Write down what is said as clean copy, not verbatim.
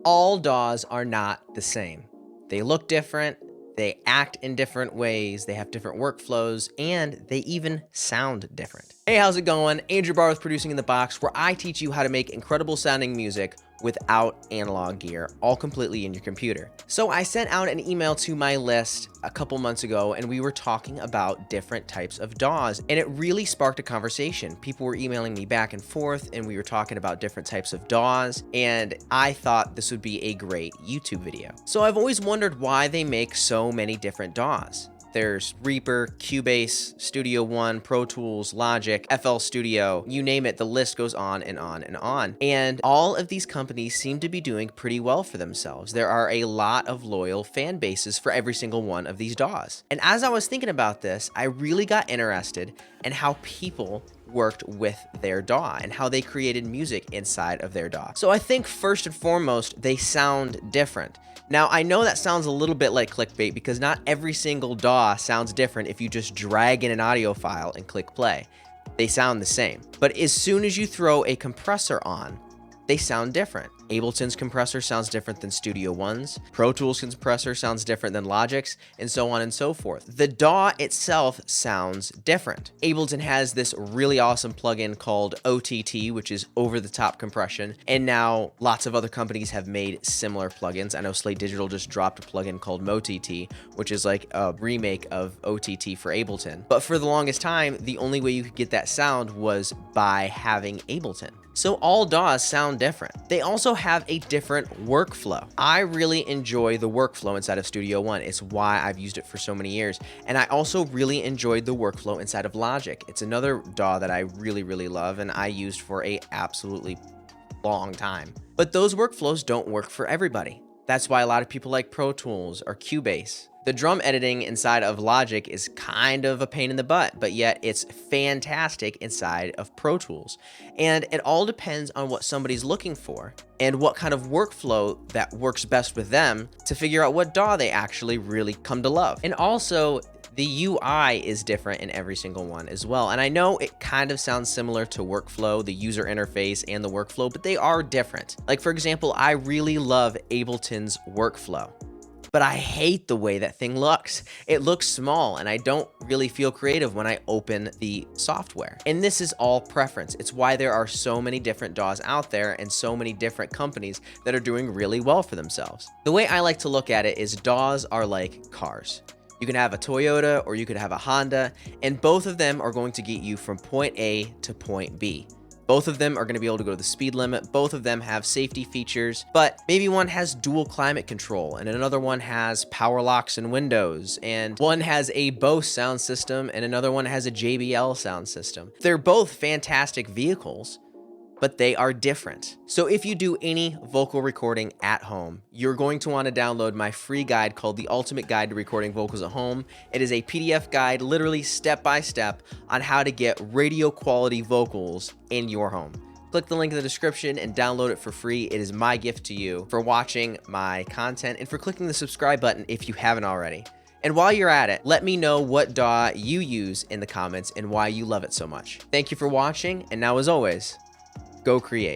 All DAWs are not the same. They look different, they act in different ways, they have different workflows, and they even sound different. Hey, how's it going? Andrew Barr with Producing in the Box, where I teach you how to make incredible sounding music without analog gear, all completely in your computer. So I sent out an email to my list a couple months ago, and we were talking about different types of DAWs, and it really sparked a conversation. People were emailing me back and forth, and we were talking about different types of DAWs, and I thought this would be a great YouTube video. So I've always wondered why they make so many different DAWs. There's Reaper, Cubase, Studio One, Pro Tools, Logic, FL Studio, you name it, the list goes on and on and on. And all of these companies seem to be doing pretty well for themselves. There are a lot of loyal fan bases for every single one of these DAWs. And as I was thinking about this, I really got interested in how people worked with their DAW and how they created music inside of their DAW. So I think first and foremost, they sound different. Now, I know that sounds a little bit like clickbait because not every single DAW sounds different if you just drag in an audio file and click play. They sound the same. But as soon as you throw a compressor on, they sound different. Ableton's compressor sounds different than Studio One's, Pro Tools compressor sounds different than Logic's, and so on and so forth. The DAW itself sounds different. Ableton has this really awesome plugin called OTT, which is over-the-top compression, and now lots of other companies have made similar plugins. I know Slate Digital just dropped a plugin called MoTT, which is like a remake of OTT for Ableton. But for the longest time, the only way you could get that sound was by having Ableton. So all DAWs sound different. They also have a different workflow. I really enjoy the workflow inside of Studio One. It's why I've used it for so many years. And I also really enjoyed the workflow inside of Logic. It's another DAW that I really love and I used for a absolutely long time. But those workflows don't work for everybody. That's why a lot of people like Pro Tools or Cubase. The drum editing inside of Logic is kind of a pain in the butt, but yet it's fantastic inside of Pro Tools. And it all depends on what somebody's looking for and what kind of workflow that works best with them to figure out what DAW they actually really come to love. And also, the UI is different in every single one as well. And I know it kind of sounds similar to workflow, the user interface and the workflow, but they are different. Like for example, I really love Ableton's workflow, but I hate the way that thing looks. It looks small and I don't really feel creative when I open the software. And this is all preference. It's why there are so many different DAWs out there and so many different companies that are doing really well for themselves. The way I like to look at it is DAWs are like cars. You can have a Toyota or you could have a Honda, and both of them are going to get you from point A to point B. Both of them are going to be able to go to the speed limit. Both of them have safety features, but maybe one has dual climate control and another one has power locks and windows, and one has a Bose sound system and another one has a JBL sound system. They're both fantastic vehicles, but they are different. So if you do any vocal recording at home, you're going to want to download my free guide called The Ultimate Guide to Recording Vocals at Home. It is a PDF guide, literally step by step, on how to get radio quality vocals in your home. Click the link in the description and download it for free. It is my gift to you for watching my content and for clicking the subscribe button if you haven't already. And while you're at it, let me know what DAW you use in the comments and why you love it so much. Thank you for watching, and now as always, go create.